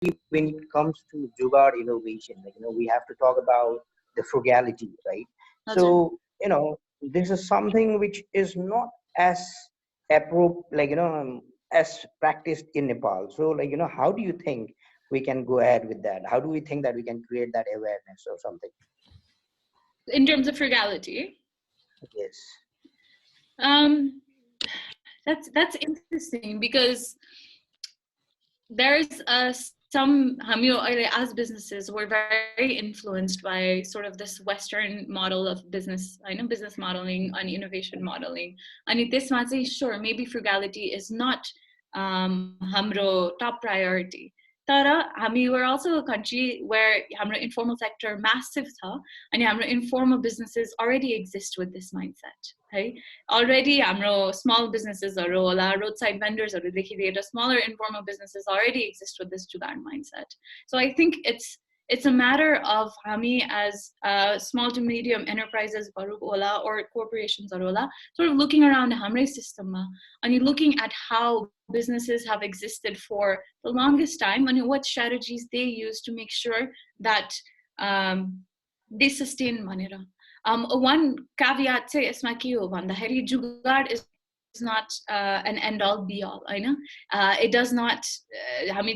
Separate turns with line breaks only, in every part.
when it comes to jugaad innovation, we have to talk about the frugality, right? So, this is something which is not as as practiced in Nepal. So, how do you think we can go ahead with that? How do we think that we can create that awareness or something?
In terms of frugality?
Yes.
That's interesting because there's some as businesses we're very influenced by sort of this Western model of business. I know business modeling and innovation modeling, and this might say sure maybe frugality is not hamro top priority. Tara, we're also a country where hamro informal sector massive tha, and hamro informal businesses already exist with this mindset. Right? Already hamro small businesses or roadside vendors or smaller informal businesses already exist with this jugaad mindset. So I think it's a matter of hami as small to medium enterprises or corporations sort of looking around the hamre system and you're looking at how businesses have existed for the longest time and what strategies they use to make sure that they sustain manera. One caveat say isma ke ho bhandakeri jugaad is not an end-all be-all. It does not.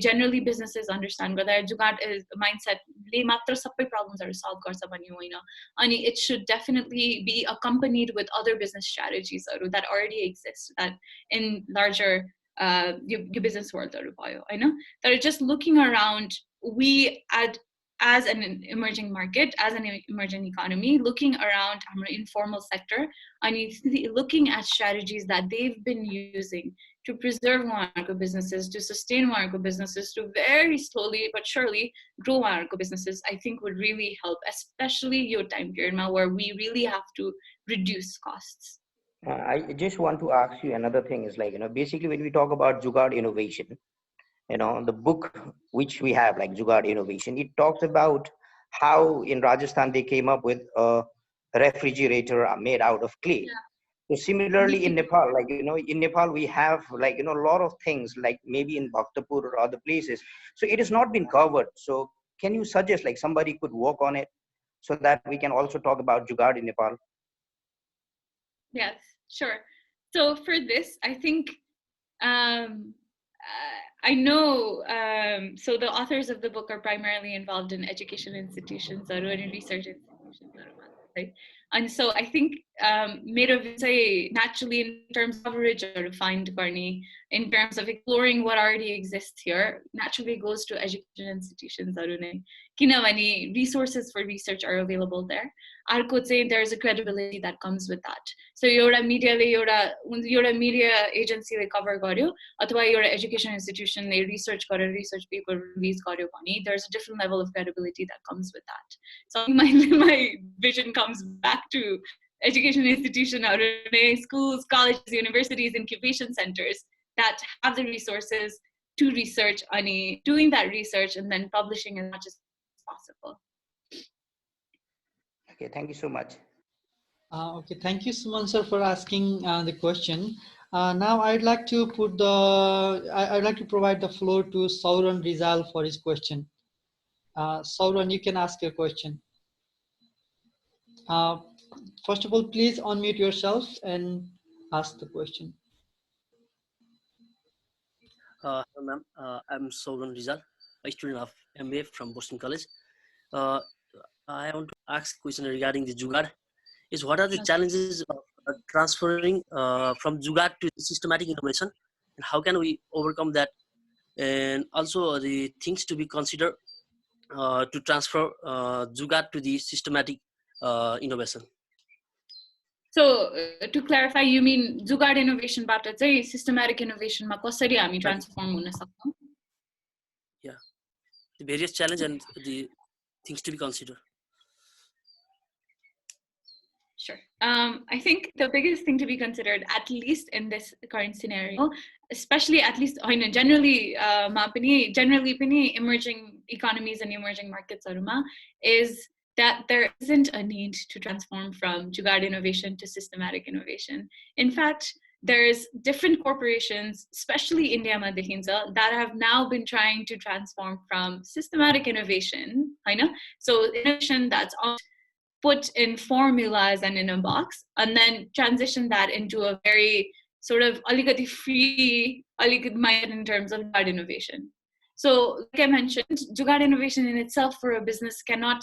Generally businesses understand whether jugaad is mindset le matra sabai problems are solved garcha bhanne hoina. Ani it should definitely be accompanied with other business strategies that already exist that in larger business world that are just looking around. We as an emerging market, as an emerging economy, looking around our informal sector and looking at strategies that they've been using to preserve our businesses, to sustain our businesses, to very slowly but surely grow our businesses, I think would really help, especially your time period now where we really have to reduce costs.
I just want to ask you another thing is basically when we talk about jugaad innovation, the book which we have like jugaad innovation, it talks about how in Rajasthan they came up with a refrigerator made out of clay. So similarly in Nepal, in Nepal we have a lot of things like maybe in Bhaktapur or other places. So it has not been covered. So can you suggest somebody could work on it so that we can also talk about jugaad in Nepal?
Yes, sure. So for this, I think I know, so the authors of the book are primarily involved in education institutions or in research institutions, right? And so I think say naturally in terms of coverage or find Barney, in terms of exploring what already exists here, naturally goes to education institutions. Resources for research are available there. I could say there's a credibility that comes with that. So you're a media agency cover garyo, athwa you're education institution research paper release garyo bhane, there's a different level of credibility that comes with that. So my vision comes back to education institution, schools, colleges, universities, incubation centers that have the resources to research, doing that research and then publishing as much as possible.
Okay, thank you so much.
Okay, thank you, Suman sir, for asking the question. Now I'd like to provide the floor to Sauran Rizal for his question. Sauran, you can ask your question. First of all, please unmute yourself and ask the question.
Hello, ma'am. I'm Sauran Rizal, a student of MBA from Boston College. I want to ask a question regarding the jugaad. What are the challenges of transferring from jugaad to systematic innovation, and how can we overcome that? And also the things to be considered to transfer jugaad to the systematic innovation.
So to clarify, you mean jugaad innovation बाट चाहिँ systematic innovation मा कसरी हामी transform हुन सक्छौं?
Yeah, the various challenges and the things to be considered.
Sure. I think the biggest thing to be considered, at least in this current scenario, especially at least generally emerging economies and emerging markets is that there isn't a need to transform from jugaad innovation to systematic innovation. In fact, there's different corporations, especially India that have now been trying to transform from systematic innovation, I know, so innovation that's put in formulas and in a box, and then transition that into a very sort of aligati free, aligati minded in terms of jugaad innovation. So, like I mentioned, jugaad innovation in itself for a business cannot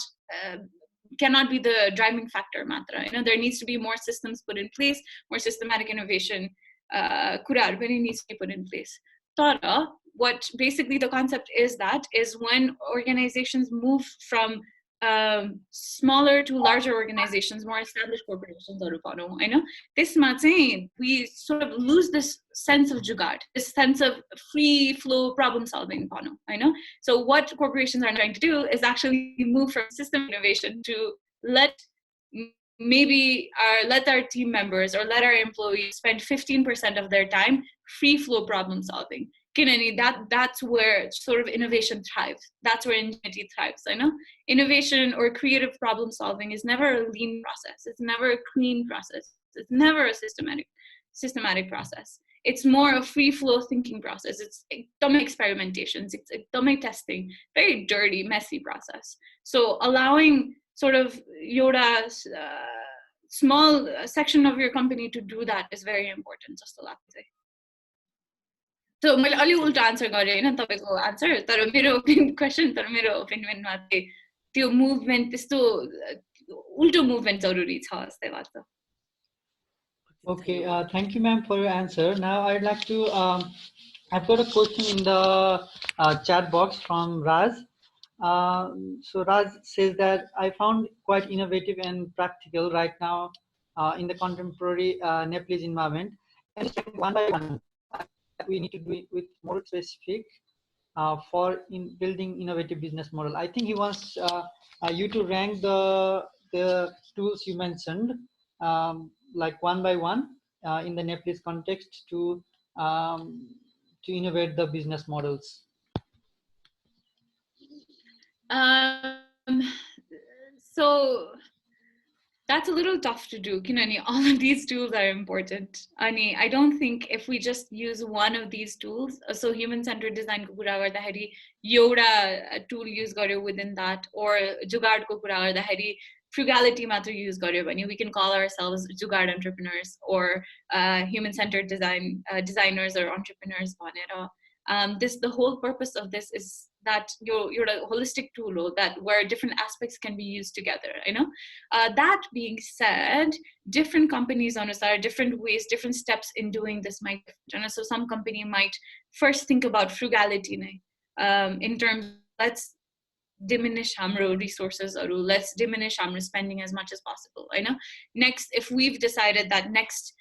be the driving factor. Matra, there needs to be more systems put in place, more systematic innovation. Needs to be put in place. Tara, what basically the concept is when organizations move from smaller to larger organizations, more established corporations, I know this we sort of lose this sense of jugaad, this sense of free flow problem solving. I know. So what corporations are trying to do is actually move from system innovation to let our team members or let our employees spend 15% of their time free flow problem solving. That's where sort of innovation thrives. That's where ingenuity thrives. I know innovation or creative problem solving is never a lean process. It's never a clean process. It's never a systematic process. It's more a free flow thinking process. It's experimentations. It's testing. Very dirty, messy process. So allowing sort of Yoda's small section of your company to do that is very important. Just to say. So मैले अलि उल्टो answer गरे हैन तपाईको answer, तर मेरो question, तर मेरो ओपिनियनमा चाहिँ त्यो मुभमेन्ट त्यस्तो उल्टो मुभमेन्ट जरुरी छ जस्तै लाग्छ.
Okay, thank you, ma'am, for your answer. Now I'd like to, I've got a question in the chat box from Raz. So Raz says that I found quite innovative and practical right now in the contemporary Nepalese environment. And one by one, we need to do it with more specific for in building innovative business model. I think he wants you to rank the tools you mentioned, like one by one in the Nepalese context to innovate the business models.
So that's a little tough to do. All of these tools are important. I don't think if we just use one of these tools, so human-centered design ko kura gardahari एउटा tool use garyo within that, or jugaad ko kura gardahari frugality matra use garyo bhane we can call ourselves jugaad entrepreneurs or human-centered designers or entrepreneurs bhanera. The whole purpose of this is that you're a holistic tool that where different aspects can be used together. That being said, different companies are different ways, different steps in doing this might. So some company might first think about frugality in terms of let's diminish hamro resources or let's diminish hamro spending as much as possible. Next, if we've decided that next